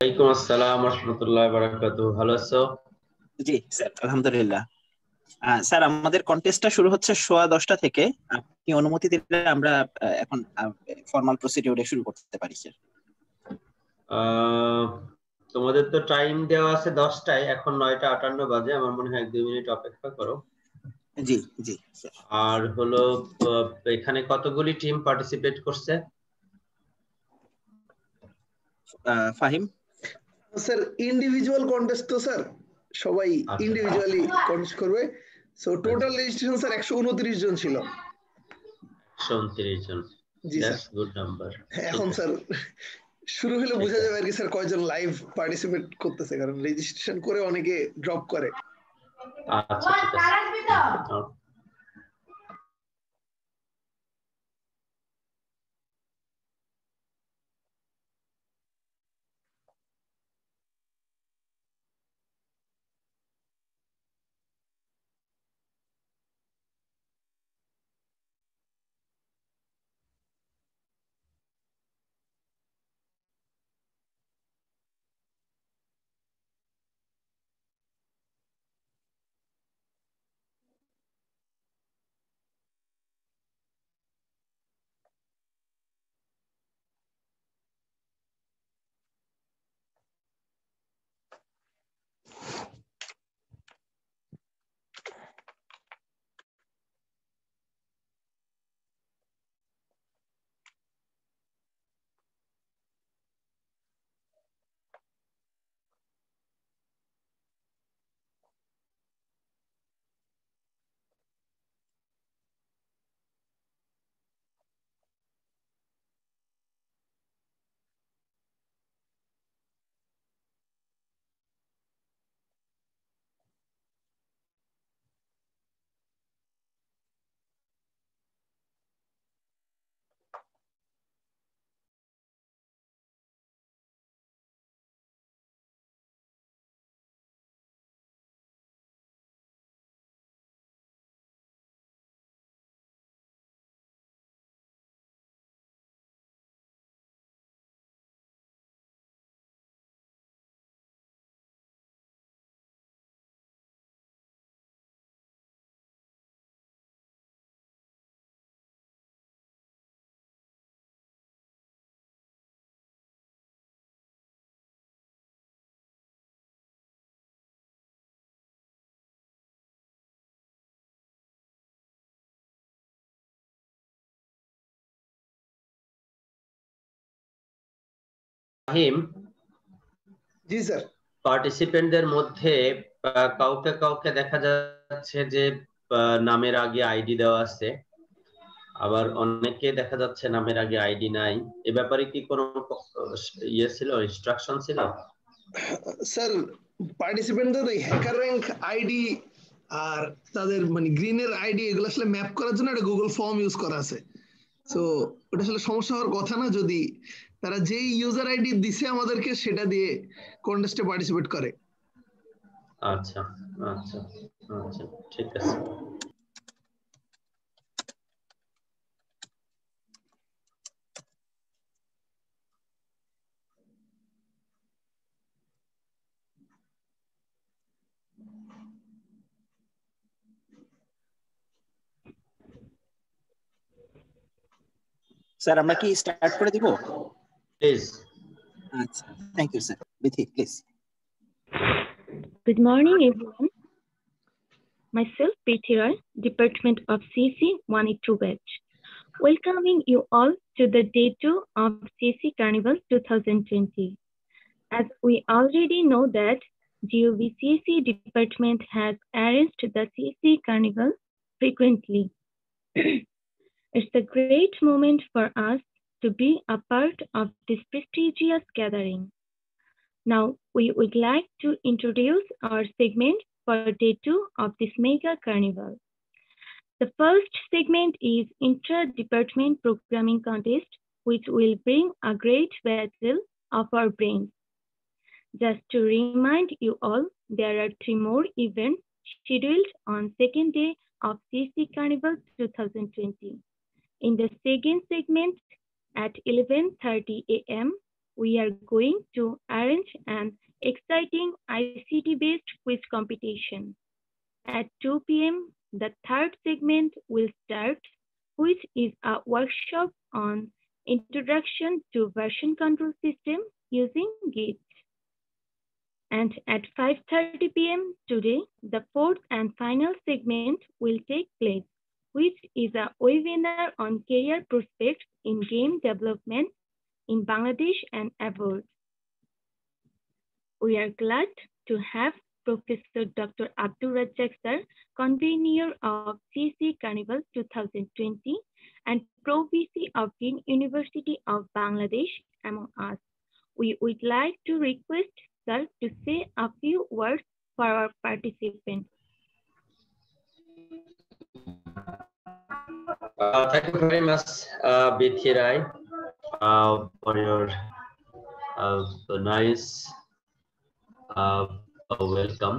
ওয়ালাইকুম আসসালাম রাহমাতুল্লাহি ওয়া বারাকাতুহু। ভালো আছো? জি স্যার, আলহামদুলিল্লাহ। স্যার, আমাদের কন্টেস্টটা শুরু হচ্ছে 10:15 থেকে। আপনি অনুমতি দিলে আমরা এখন ফর্মাল প্রসিডিউরে শুরু করতে পারি স্যার। আহ, তোমাদের তো টাইম দেওয়া আছে 10টায়, এখন 9টা 58 বাজে। আমার মনে হয় 1-2 মিনিট অপেক্ষা করো। জি জি স্যার। আর হলো, এখানে কতগুলি টিম পার্টিসিপেট করছে? ফাহিম। স্যার ইন্ডিভিজুয়াল কন্টেস্ট তো স্যার, সবাই আচ্ছা ইন্ডিভিজুয়ালি কন্টেস্ট করবে। সো টোটাল আচ্ছা, রেজিস্ট্রেশন স্যার 129 জন ছিল। 129 জন। জি স্যার। That's good number. ঠিক এখন আছে, স্যার শুরু হলে ঠিক বোঝা আছে। যাবে আর কি স্যার কয়জন লাইভ পার্টিসিপেট করতেছে, কারণ রেজিস্ট্রেশন করে অনেকে ড্রপ করে। আচ্ছা, ঠিক আছে। ফাহিম, জি স্যার। পার্টিসিপেন্টদের মধ্যে কাউকে কাউকে দেখা যাচ্ছে যে নামের আগে আইডি দেওয়া আছে, আবার অনেকে দেখা যাচ্ছে নামের আগে আইডি নাই। এ ব্যাপারে কি কোনো ইয়ে ছিল, ইনস্ট্রাকশন ছিল? স্যার পার্টিসিপেন্টদের ওই হ্যাকার র্যাঙ্ক আইডি আর তাদের মানে গ্রিনের আইডি এগুলো আসলে ম্যাপ করার জন্য একটা গুগল ফর্ম ইউজ করা আছে। সো ওটা আসলে সমস্যা হওয়ার কথা না, যদি তারা যেই ইউজার আইডি দিছে আমাদেরকে সেটা দিয়ে কন্টেস্টে পার্টিসিপেট করে। আচ্ছা আচ্ছা আচ্ছা, ঠিক আছে। স্যার, আমরা কি স্টার্ট করে দিব? প্লিজ। আচ্ছা, thank you sir. Bithi please. Good morning, everyone. Myself, Preeti Roy, Department of CC 182 batch. Welcoming you all to the Day 2 of CC Carnival 2020. As we already know that GOVCC department has arranged the CC Carnival frequently. It's a great moment for us to be a part of this prestigious gathering. Now, we would like to introduce our segment for Day 2 of this mega carnival. The first segment is Intra-Department Programming Contest, which will bring a great battle of our brains. Just to remind you all, there are 3 more events scheduled on second day of CC Carnival 2020. In the second segment, at 11:30 a.m., we are going to arrange an exciting ICT-based quiz competition. At 2 p.m., the third segment will start, which is a workshop on Introduction to Version Control System using Git. And at 5:30 p.m. today, the fourth and final segment will take place, which is a webinar on career prospects in game development in Bangladesh and abroad. We are glad to have Professor Dr. Abdul Razzaq sir, convener of CSE Carnival 2020 and Pro VC of Dean University of Bangladesh among us. We would like to request sir to say a few words for our participants. Thank you very much, Bithi Rai, for your nice welcome.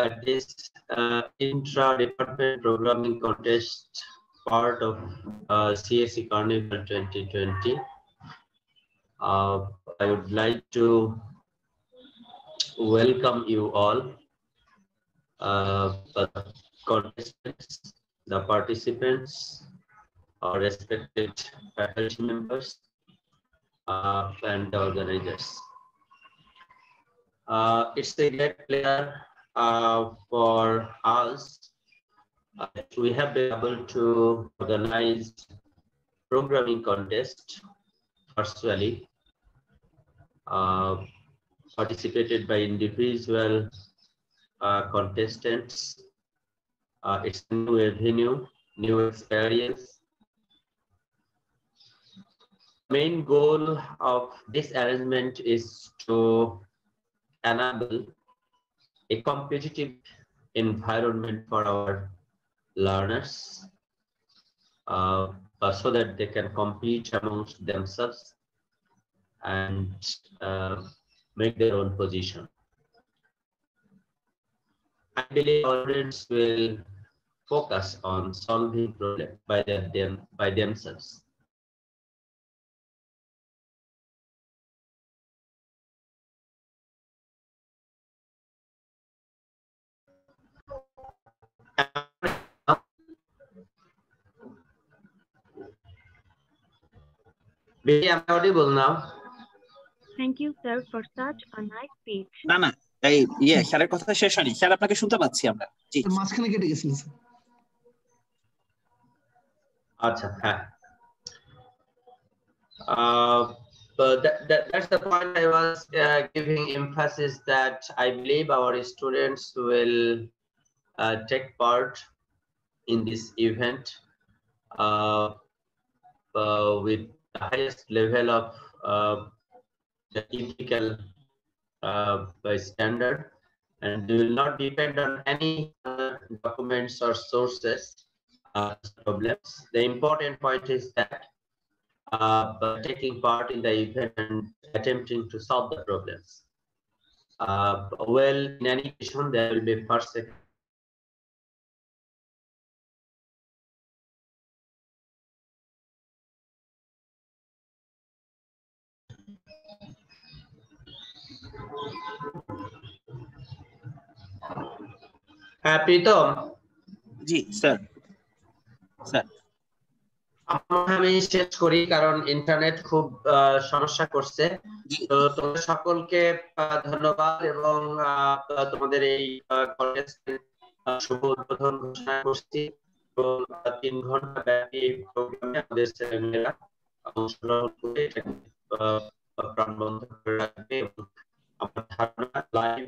At this intra-department programming contest part of CSE Carnival 2020, I would like to welcome you all, the contestants, the participants, our respected faculty members, and the organizers. It's a great pleasure for us that we have been able to organize programming contest virtually, participated by individual contestants. It's a new avenue, new experience. Main goal of this arrangement is to enable a competitive environment for our learners, so that they can compete amongst themselves and make their own position. I believe our students will focus on solving problems by themselves. Bithi, am I audible now? Thank you, sir, for such a nice speech. না এই স্যারের কথা শেষ হয়নি, sir আপনাকে শুনতে পাচ্ছি আমরা। জি মাঝখানে কেটে গেছিলেন স্যার। আচ্ছা, হ্যাঁ। But that's the point I was giving emphasis, that I believe our students will take part in this event with the highest level of the ethical standard, and they will not depend on any documents or sources problems. The important point is that taking part in the event and attempting to solve the problems. Well, in any case, there will be first, second. Pritam, ji sir. আমি শেষ করি, কারণ internet খুব সমস্যা করছে। তো তোমাদের সকলকে ধন্যবাদ, এবং তোমাদের এই কলেজের শুভ উদ্বোধন ঘোষণা করছি। 3 ঘন্টা ব্যাপী প্রোগ্রামে আমাদের ছেলেমেয়েরা অংশগ্রহণ করে প্রাণবন্ধ করে রাখবে, এবং আমার ধারণা লাইভ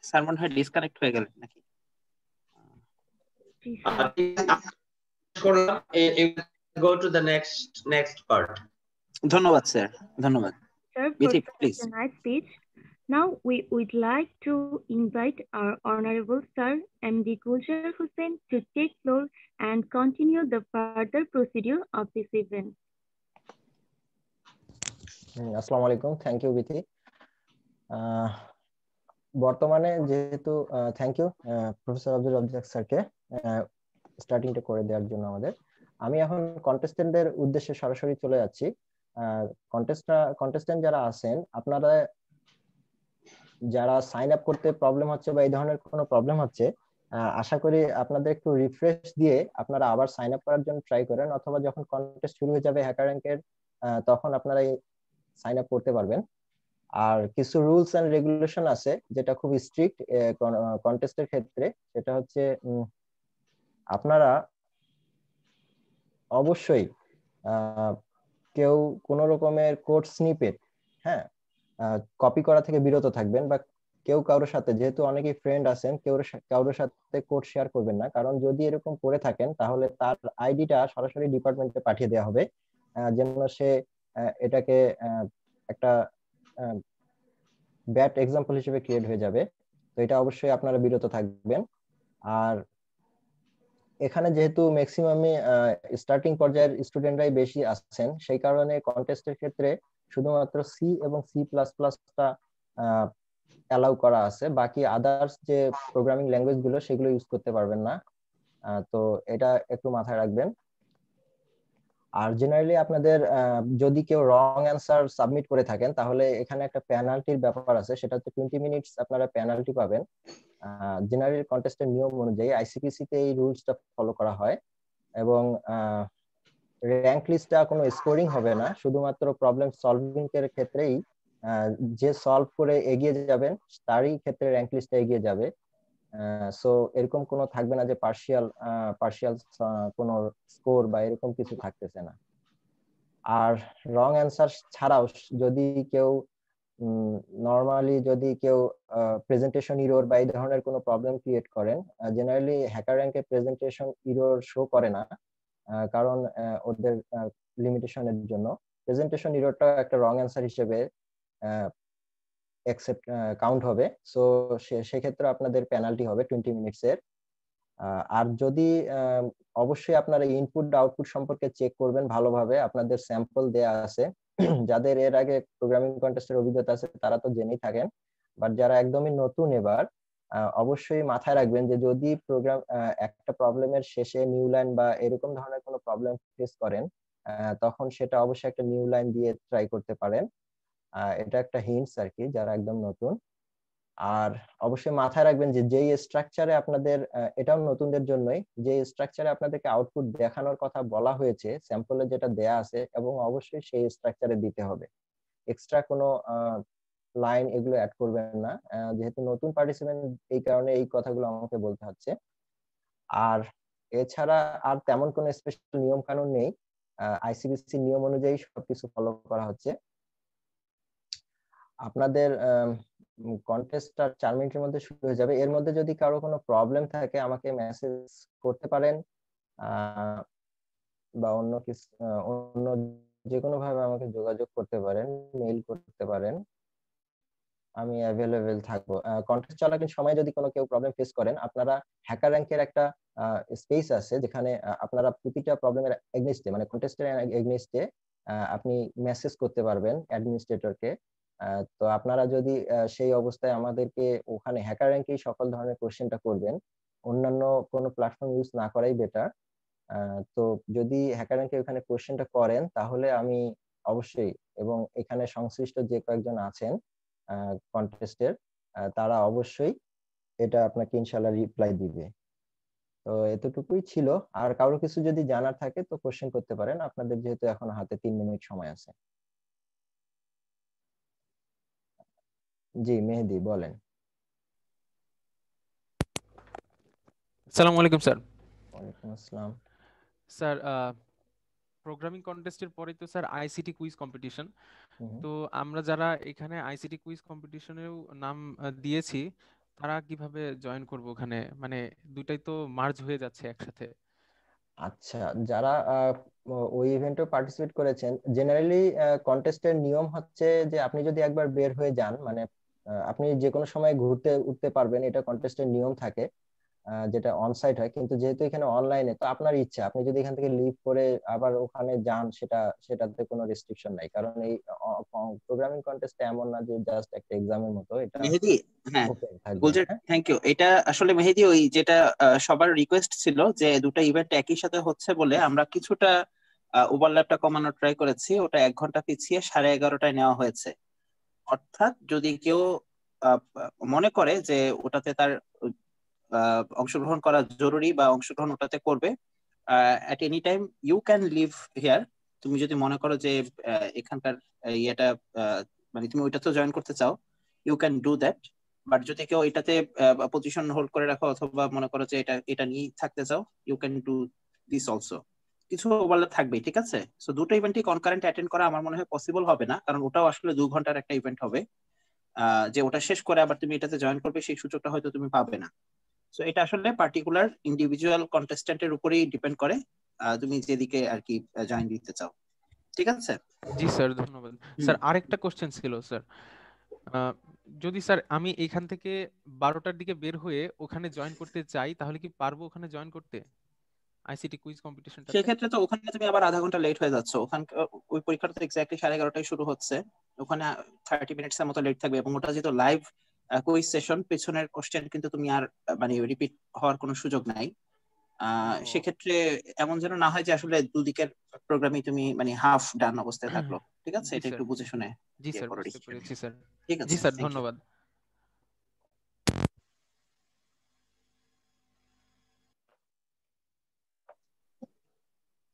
স্যার মনে হয় ডিসকানেক্ট হয়ে গেলেন নাকি? Go to the next part. ধন্যবাদ স্যার, ধন্যবাদ। Sir, for such a nice speech. Now we would like to invite our Honorable Sir MD Gulzar Hussain to take floor and continue the further procedure of this event. আসসালামু আলাইকুম, thank you Bithi. বর্তমানে যেহেতু thank you professor Abdul Razzaq স্যারকে স্টার্টিংটা করে দেওয়ার জন্য আমাদের। আমি এখন কন্টেস্টেন্টদের উদ্দেশ্যে সরাসরি চলে যাচ্ছি। কন্টেস্টেন্ট যারা আছেন, আপনারা যারা সাইন আপ করতে প্রবলেম হচ্ছে বা এই ধরনের কোনো প্রবলেম হচ্ছে, আশা করি আপনাদের একটু রিফ্রেশ দিয়ে আপনারা আবার সাইন আপ করার জন্য ট্রাই করেন, অথবা যখন কন্টেস্ট শুরু হয়ে যাবে হ্যাকার র্যাঙ্কের তখন আপনারা সাইন আপ করতে পারবেন। আর কিছু রুলস এন্ড রেগুলেশন আছে যেটা খুব স্ট্রিক্ট কন্টেস্টের ক্ষেত্রে। সেটা হচ্ছে আপনারা অবশ্যই কেউ কোনো রকমের কোড স্নিপেট কপি করা থেকে বিরত থাকবেন, বা কেউ কারোর সাথে, যেহেতু অনেকেই ফ্রেন্ড আছেন, কারোর সাথে কোড শেয়ার করবেন না, কারণ যদি এরকম করে থাকেন তাহলে তার আইডিটা সরাসরি ডিপার্টমেন্টে পাঠিয়ে দেওয়া হবে, যেন সে এটাকে একটা ব্যাড এক্সাম্পল হিসেবে ক্রিয়েট হয়ে যাবে। তো এটা অবশ্যই আপনারা বিরত থাকবেন। আর এখানে যেহেতু ম্যাক্সিমামই স্টার্টিং পর্যায়ের স্টুডেন্টরাই বেশি আসছেন, সেই কারণে কন্টেস্টের ক্ষেত্রে শুধুমাত্র সি এবং সি প্লাস প্লাসটা অ্যালাউ করা আছে, বাকি আদার্স যে প্রোগ্রামিং ল্যাঙ্গুয়েজ গুলো সেগুলো ইউজ করতে পারবেন না। তো এটা একটু মাথায় রাখবেন। আর জেনারেলি আপনাদের যদি কেউ রং অ্যান্সার সাবমিট করে থাকেন তাহলে এখানে একটা পেনাল্টির ব্যাপার আছে, সেটা হচ্ছে 20 মিনিটস আপনারা পেনাল্টি পাবেন। জেনারেল কন্টেস্টের নিয়ম অনুযায়ী আইসিপিসি তে এই রুলসটা ফলো করা হয়, এবং র্যাঙ্ক লিস্টটা কোনো স্কোরিং হবে না, শুধুমাত্র প্রবলেম সলভিং এর ক্ষেত্রেই যে সলভ করে এগিয়ে যাবেন তারই ক্ষেত্রে র্যাঙ্ক লিস্টটা এগিয়ে যাবে। সো এরকম কোনো থাকবে না যে পার্শিয়াল কোনো স্কোর বা এরকম কিছু থাকতেছে না। আর রং অ্যান্সার ছাড়াও যদি কেউ নরমালি যদি কেউ প্রেজেন্টেশন ইরর বা এই ধরনের কোনো প্রবলেম ক্রিয়েট করেন, জেনারেলি হ্যাকার র্যাঙ্কে প্রেজেন্টেশন ইরর শো করে না, কারণ ওদের লিমিটেশনের জন্য প্রেজেন্টেশন ইররটা একটা রং অ্যান্সার হিসেবে অ্যাকসেপ্ট কাউন্ট হবে। সো সেক্ষেত্রে আপনাদের পেনাল্টি হবে 20 মিনিটস এর। আর যদি অবশ্যই আপনারা ইনপুট আউটপুট সম্পর্কে চেক করবেন ভালোভাবে, আপনাদের স্যাম্পল দেয়া আছে। যাদের এর আগে প্রোগ্রামিং কন্টেস্টের অভিজ্ঞতা আছে তারা তো জেনেই থাকেন, বাট যারা একদমই নতুন এবার অবশ্যই মাথায় রাখবেন যে যদি একটা প্রবলেমের শেষে নিউ লাইন বা এরকম ধরনের কোনো প্রবলেম ফেস করেন, তখন সেটা অবশ্যই একটা নিউ লাইন দিয়ে ট্রাই করতে পারেন। এটা একটা হিন্টস আর কি যারা একদম নতুন। আর অবশ্যই মাথায় রাখবেন যে যেই স্ট্রাকচারে আপনাদের, এটাও নতুনদের জন্যই, যে স্ট্রাকচারে আপনাদেরকে আউটপুট দেখানোর কথা বলা হয়েছে স্যাম্পলে যেটা দেয়া আছে, এবং অবশ্যই সেই স্ট্রাকচারে দিতে হবে। এক্সট্রা কোনো লাইন এগুলো অ্যাড করবেন না, যেহেতু নতুন পার্টিসিপেন্ট এই কারণে এই কথাগুলো আমাকে বলতে হচ্ছে। আর এছাড়া আর তেমন কোনো স্পেশাল নিয়ম কানুন নেই, আইসিবিসি নিয়ম অনুযায়ী সবকিছু ফলো করা হচ্ছে। আপনাদের কন্টেস্টটা 4 মিনিটের মধ্যে শুরু হয়ে যাবে। এর মধ্যে যদি কারো কোনো প্রবলেম থাকে আমাকে মেসেজ করতে পারেন, বা অন্য কিছু অন্য যে কোনো ভাবে আমাকে যোগাযোগ করতে পারেন, মেইল করতে পারেন, আমি অ্যাভেলেবেল থাকবো। কন্টেস্ট চলাকালীন সময় যদি কোনো কেউ প্রবলেম ফেস করেন, আপনারা হ্যাকার র্যাঙ্কের একটা স্পেস আছে যেখানে আপনারা প্রতিটা প্রবলেমের এগেইনস্টে, মানে কন্টেস্টের এগেইনস্টে আপনি মেসেজ করতে পারবেন অ্যাডমিনিস্ট্রেটরকে। তো আপনারা যদি সেই অবস্থায় আমাদেরকে ওখানে হ্যাকার র্যাঙ্কেই সকল ধরনের কোশ্চেনটা করবেন, অন্যান্য কোনো প্ল্যাটফর্ম ইউজ না করাই বেটার। তো যদি হ্যাকার র্যাঙ্কে ওখানে কোশ্চেনটা করেন তাহলে আমি অবশ্যই, এবং এখানে সংশ্লিষ্ট যে কয়েকজন আছেন কন্টেস্টের, তারা অবশ্যই এটা আপনাকে ইনশাআল্লাহ রিপ্লাই দিবে। তো এতটুকুই ছিল। আর কারো কিছু যদি জানার থাকে তো কোশ্চেন করতে পারেন, আপনাদের যেহেতু এখন হাতে 3 মিনিট সময় আছে। জি মেহেদি বলেন। আসসালামু আলাইকুম স্যার। ওয়ালাইকুম আসসালাম। স্যার প্রোগ্রামিং কন্টেস্টের পরে তো স্যার আইসিটি কুইজ কম্পিটিশন, তো আমরা যারা এখানে আইসিটি কুইজ কম্পিটিশনেও নাম দিয়েছি তারা কিভাবে জয়েন করব ওখানে, মানে দুটাই তো মার্জ হয়ে যাচ্ছে একসাথে। আচ্ছা, যারা ওই ইভেন্টে পার্টিসিপেট করেছেন, জেনারেলি কন্টেস্টের নিয়ম হচ্ছে যে আপনি যদি একবার বের হয়ে যান, মানে আপনি যে কোনো সময় ঘুরতে উঠতে পারবেন, এটা কন্টেস্টের নিয়ম থাকে। যেটা অনসাইট হয়, কিন্তু যেহেতু এখানে অনলাইনে, তো আপনার ইচ্ছা, আপনি যদি এখান থেকে লিভ করে আবার ওখানে যান, সেটাতে কোনো রেস্ট্রিকশন নাই, কারণ এই প্রোগ্রামিং কন্টেস্ট এমন না যে জাস্ট একটা এক্সামের মতো, এটা মেহেদি, হ্যাঁ ওপেন থাকবে। Gulzar, thank you. এটা আসলে মেহেদি ওই যেটা সবার রিকোয়েস্ট ছিল যে দুটো ইভেন্ট একই সাথে হচ্ছে বলে আমরা কিছুটা ওভারল্যাপটা কমানোর ট্রাই করেছি, ওটা 1 ঘন্টা পিছিয়ে 11:30টায় নেওয়া হয়েছে। অর্থাৎ যদি কেউ আহ, মনে করে যে ওটাতে তার অংশগ্রহণ করা জরুরি বা অংশগ্রহণ ওটাতে করবে, at any time you can leave here. তুমি যদি মনে করো যে এখানকার ইয়েটা মানে তুমি ওইটাতে জয়েন করতে চাও, you can do that. But যদি কেউ এটাতে পজিশন হোল্ড করে রাখো অথবা মনে করো যে এটা নিয়ে থাকতে চাও, you can do this also. কিছু ওভারল্যাপ থাকবেই, ঠিক আছে? সো দুটো ইভেন্টই কনকারেন্ট অ্যাটেন্ড করা আমার মনে হয় পসিবল হবে না, কারণ ওটাও আসলে 2 ঘন্টার একটা ইভেন্ট হবে। যে ওটা শেষ করে আবার তুমি এটাতে জয়েন করবে সেই সুযোগটা হয়তো তুমি পাবে না। সো এটা আসলে পার্টিকুলার ইন্ডিভিজুয়াল কন্টেস্ট্যান্টের উপরেই ডিপেন্ড করে, তুমি যেদিকে আর কি জয়েন দিতে চাও, ঠিক আছে? জি স্যার, ধন্যবাদ স্যার। আরেকটা কোশ্চেন ছিল স্যার, যদি স্যার আমি এখান থেকে 12টার দিকে বের হয়ে ওখানে জয়েন করতে চাই, তাহলে কি পারবো ওখানে জয়েন করতে আইসিটি কুইজ কম্পিটিশনটাতে? সেক্ষেত্রে তো ওখানে তুমি আবার আধা ঘন্টা লেট হয়ে যাচ্ছ। ওখানে ওই পরীক্ষাটা তো এক্স্যাক্টলি 11:30টায় শুরু হচ্ছে, ওখানে 30 মিনিটস এর মতো লেট থাকবে, এবং ওটা যেহেতু লাইভ কুইজ সেশন, পেছনের কোশ্চেন কিন্তু তুমি আর মানে রিপিট হওয়ার কোনো সুযোগ নাই। সেক্ষেত্রে এমন যেন না হয় যে আসলে দুদিকের প্রোগ্রামই তুমি মানে হাফ ডান অবস্থায় থাকলো, ঠিক আছে? জি এটা স্যার, একটু বুঝে শুনে জি ইয়ে স্যার, করো বুঝতে decision পেরেছি নিও। স্যার। ঠিক জি আছে, স্যার, থ্যাংক ইউ। ধন্যবাদ।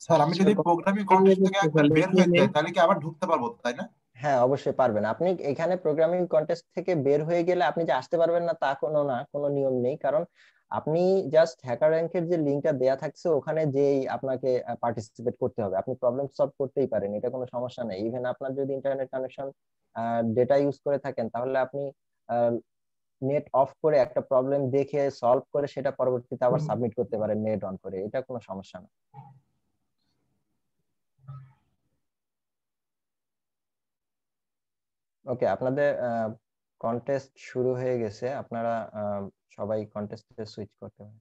স্যার আমি যদি প্রোগ্রামিং কন্টেস্ট থেকে একবার বের হয়ে যাই তাহলে কি আবার ঢুকতে পারবো তো, তাই না? হ্যাঁ, অবশ্যই পারবেন। আপনি এখানে প্রোগ্রামিং কন্টেস্ট থেকে বের হয়ে গেলে আপনি যে আসতে পারবেন না তা কোনো নিয়ম নেই, কারণ আপনি জাস্ট হ্যাকার র্যাঙ্কের যে লিংকটা দেয়া থাকছে ওখানে যেই আপনাকে পার্টিসিপেট করতে হবে, আপনি প্রবলেম সলভ করতেই পারেন, এটা কোনো সমস্যা নেই। ইভেন আপনার যদি ইন্টারনেট কানেকশন ডেটা ইউজ করে থাকেন, তাহলে আপনি নেট অফ করে একটা প্রবলেম দেখে সলভ করে সেটা পরবর্তীতে আবার সাবমিট করতে পারেন নেট অন করে, এটা কোনো সমস্যা না। ওকে, আপনাদের কন্টেস্ট শুরু হয়ে গেছে, আপনারা সবাই কন্টেস্টে সুইচ করতে পারেন।